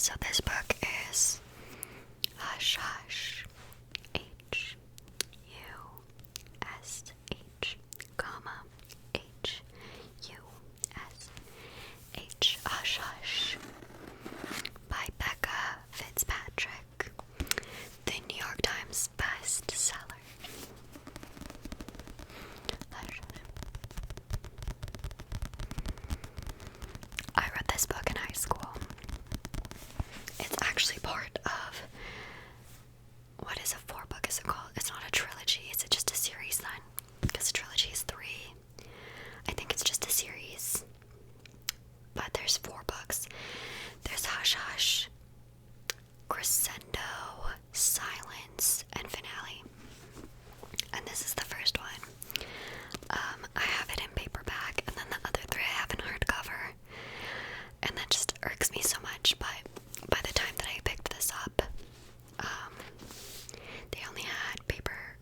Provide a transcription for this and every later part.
So this book is Hush Hush, Hush, comma, Hush, Hush Hush, by Becca Fitzpatrick, the New York Times bestseller. I read this book in high school. It's actually part of, what is a 4-book, is it called? It's not a trilogy, is it just a series then? Because a trilogy is 3. I think it's just a series. But there's 4 books. There's Hush Hush, Crescendo, Silence, and Finale. And this is the first one. I have it in paperback, and then the other 3 I have in hardcover. And that just irks me so much, but by the time that I picked this up, they only had paper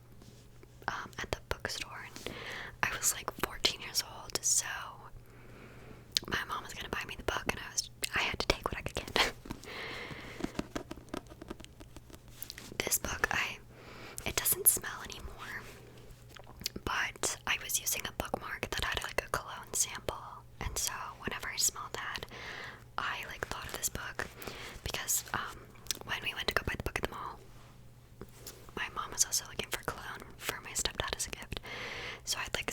at the bookstore, and I was like 14 years old, so my mom was gonna buy me the book, and I had to take what I could get. This book, it doesn't smell anymore, but I was using a bookmark that had like a cologne sample, and so whenever I smelled that, I like thought of this book, because when we went to go buy the book at the mall, my mom was also looking for cologne for my stepdad as a gift, so I like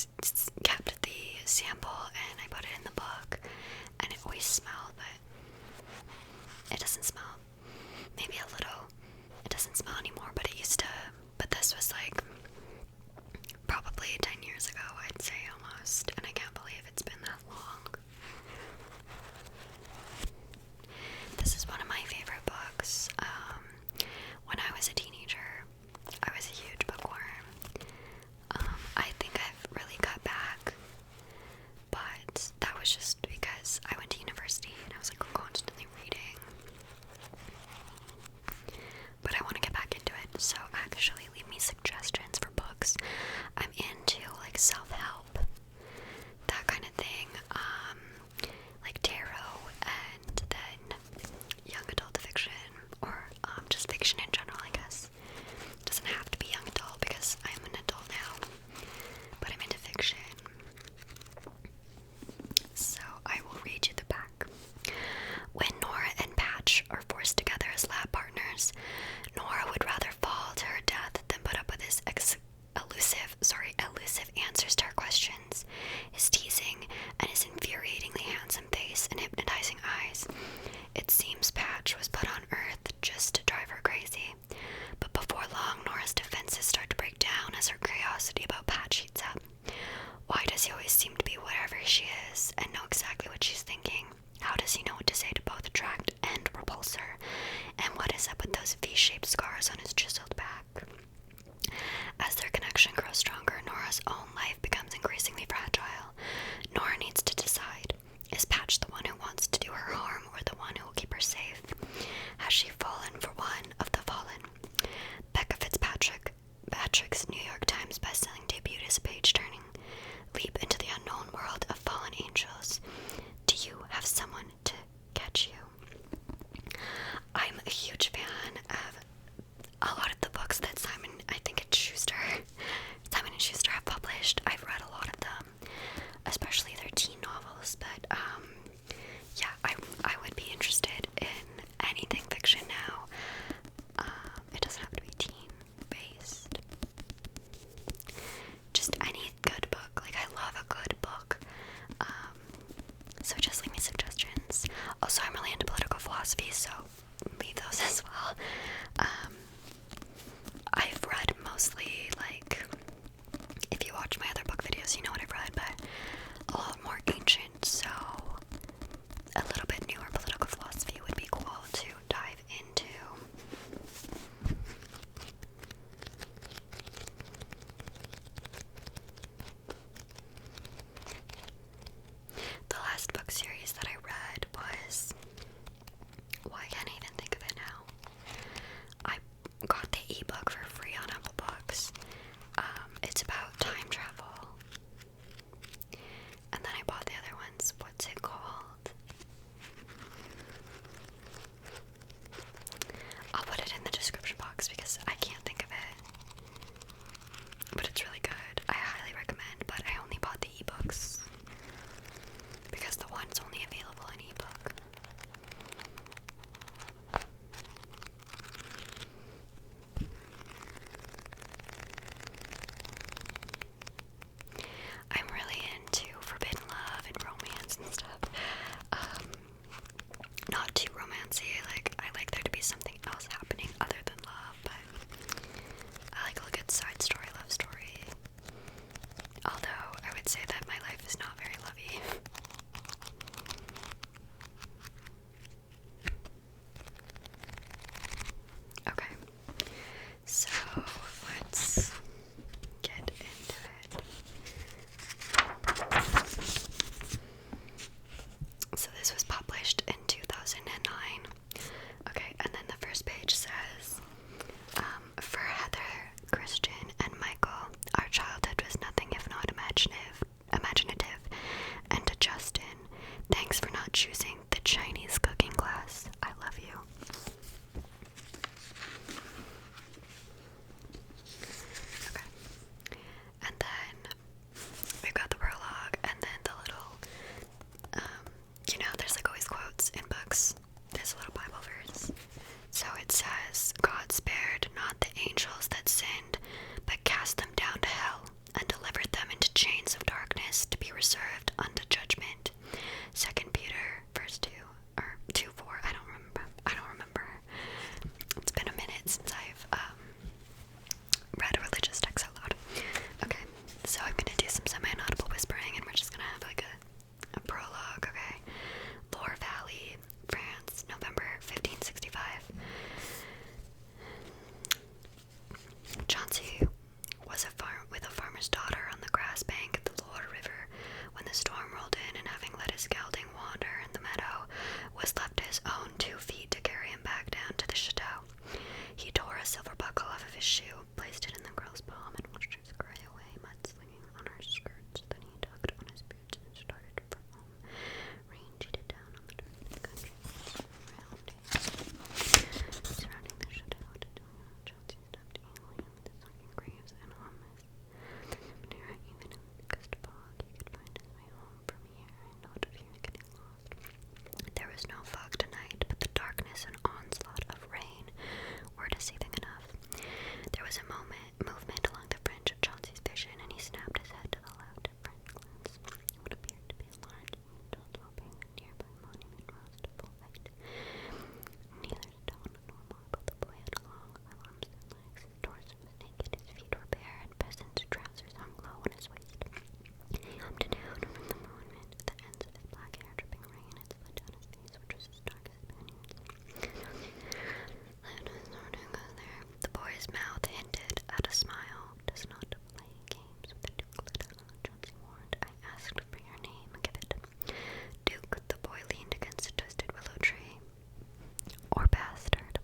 kept the sample and I put it in the book, and it always smelled, but it doesn't smell, maybe a little, it doesn't smell anymore, but it used to, but this was like probably 10 years ago, I'd say, almost, and I can't believe it's been that long. This is one of my favorite books. When I was a teenager, I was a huge bookworm. I think I've really cut back, but that was just because I went to university and I was like constantly reading. But I want to get back into it, so actually leave me suggestions for books. I'm into like self-help, that kind of thing, like tarot, and then young adult fiction, or just fiction in general, I guess. It doesn't have to be young adult because I'm an adult now, but I'm into fiction. So I will read you the back. When Nora and Patch are forced together as lab partners, Nora would rather fall to her death than put up with his elusive answers to her questions, his teasing, and his infuriatingly handsome face and hypnotizing eyes. It seems Patch was put on Earth just to drive her crazy, but before long Nora's defenses start to break down as her curiosity about Patch heats up. Why does he always seem to be whatever she is and know exactly what she's thinking? How does he know what to say to both attract and repulse her? And what is up with those V-shaped scars on his chiseled back? As their connection grows stronger, Nora's own life becomes increasingly fragile. Nora needs to decide. Is Patch the one who wants to do her harm, or the one who will keep her safe? Has she fallen for one of the fallen? Becca Fitzpatrick's New York Times bestselling debut is a page-turning leap into the unknown world of fallen angels. Do you have someone to catch you? I'm a huge fan of a lot of the books that Simon and Schuster have published. I've read a lot of them, especially their teen novels, but yeah, I would be interested in anything fiction now. It doesn't have to be teen based. Just any good book. Like, I love a good book. So just leave me suggestions. Also, I'm really into political philosophy, so leave those as well. I've read mostly, like, if you watch my other book videos, you know what I've read, but a lot more ancient, so a little bit newer political philosophy would be cool to dive into. The last book series that I read was, well, I can't even think of it now. I got the ebook for free on Apple Books. It's about time travel. because the one's only available in ebook. I'm really into forbidden love and romance and stuff. Not too romancy. I like there to be something else happening other than love, but I like a good side story, love story. Although I would say that my life is not very lovey. Okay, so let's get into it. So this was published in 2009. Okay, and then the first page says, for Heather, Christian, and Michael, our childhood was nothing if not imaginative. And to Justin, thanks for not choosing the Chinese cooking class. I love you. Okay. And then we've got the prologue, and then the little, there's like always quotes in books. There's a little Bible verse. So it says, God spared not the angels that sinned, but cast them down to hell, and delivered them into chains of darkness to be reserved unto judgment. 2 Peter verse 2, or 2:4, I don't remember. It's been a minute since I've read a religious text out loud. Okay, so I'm gonna do some semi-inaudible whispering, and we're just gonna have like a prologue, okay? Loire Valley, France, November 1565. Chauncey was with a farmer's daughter on the grass bank of the Loire River when the storm rolled in, and having let his gelding wander in the meadow, was left to his own 2 feet to carry him back down to the chateau. He tore a silver buckle off of his shoe, placed it in the girl's palm, and watched her scurry away, mudslinging on her skirts. Then he tugged on his boots and started for home. Rain cheated down on the dirt country surrounding the chateau. Chauncey stepped easily in the sunken graves and hummus. Even in the thickest fog, he could find his way home from here and not fear getting lost. There was no fog tonight, but the darkness and onslaught of rain were deceiving enough. There was a movement along the fringe of Chauncey's vision, and he snapped his head to the left at first glance. What appeared to be a large angel topping a nearby monument rose to full height. Neither stone nor marble, the boy had long arms and legs. His torso was naked, his feet were bare, and peasant's trousers hung low on his waist. He humped down from the monument, the ends of his black hair dripping rain had slid down his face, which was as dark as Spaniards. The boy's mouth hinted at a smile. Does not play games with the Duke, Chauncey warned. I asked for your name. Give it. Duke. The boy leaned against a twisted willow tree. Or bastard.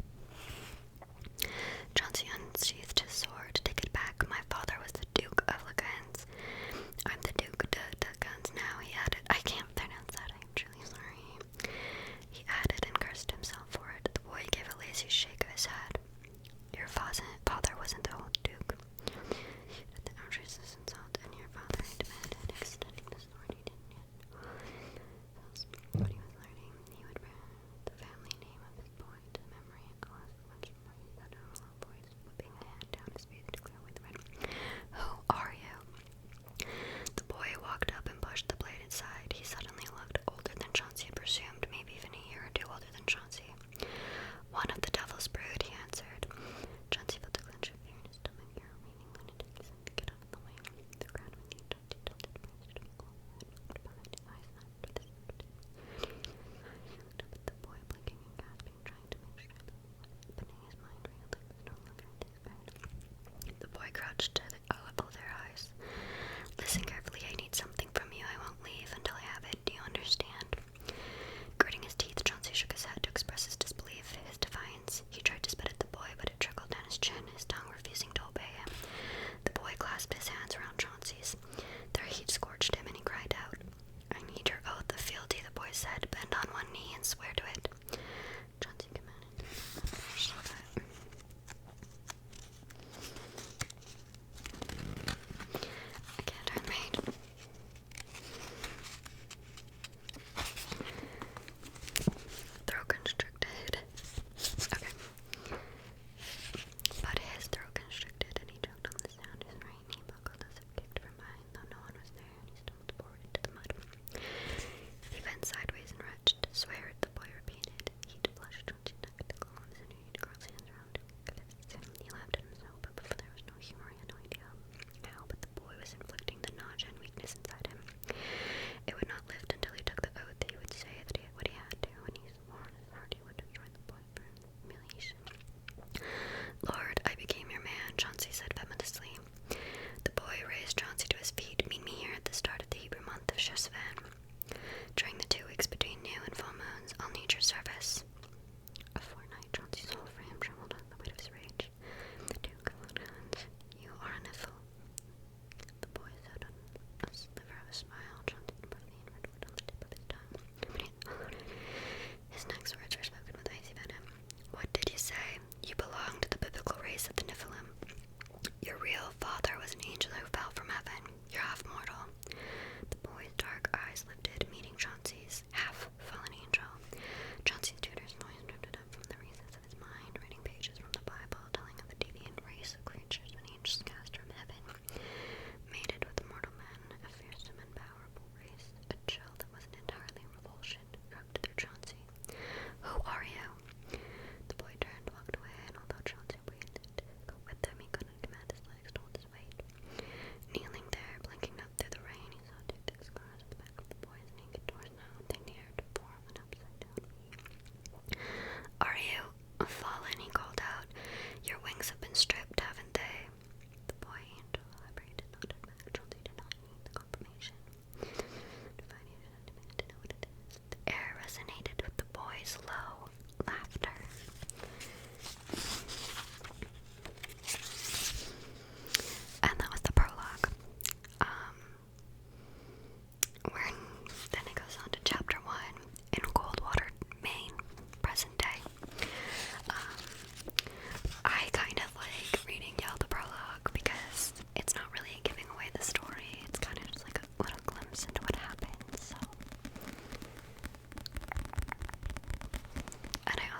Chauncey unsheathed his sword. Take it back. My father was the Duke of Legans. I'm the Duke de Legans now, he added. I can't pronounce that. I'm truly sorry. He added and cursed himself for it. The boy gave a lazy shake of his head. Your father wasn't the old Duke. The outrageous insult, and your father, he demanded, extending the sword. He didn't yet know what he was learning. He would bear the family name of his boy to memory. It caused much more. He said in a low voice, whipping a hand down his face to clear away the red. Who are you? The boy walked up and pushed the blade inside. He suddenly looked older than Chauncey had presumed, maybe even a year or 2 older than Chauncey. One of the devil's brood, he answered. Chauncey felt a clench of fear in his stomach. You're a reading lunatic, he said. Get out of the way. The crowd with you, Chauncey tilted, raised to Nicole, and looked behind his eyes, not for this. He looked up at the boy, blinking and gasping, trying to make sure that what was happening. His mind reeled. It was no longer in his bed. The boy crouched to level their eyes. Listen carefully. I need something from you. I won't leave until I have it. Do you understand? Gritting his teeth, Chauncey shook his head to express his disbelief, his defiance. He tried to spit at the boy, but it trickled down his chin, his tongue refusing to obey him. The boy clasped his hands around Chauncey's. Their heat scorched him, and he cried out. I need your oath of fealty, the boy said. Bend on one knee and swear to it. Chauncey commanded. I can't turn right.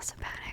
massive panic.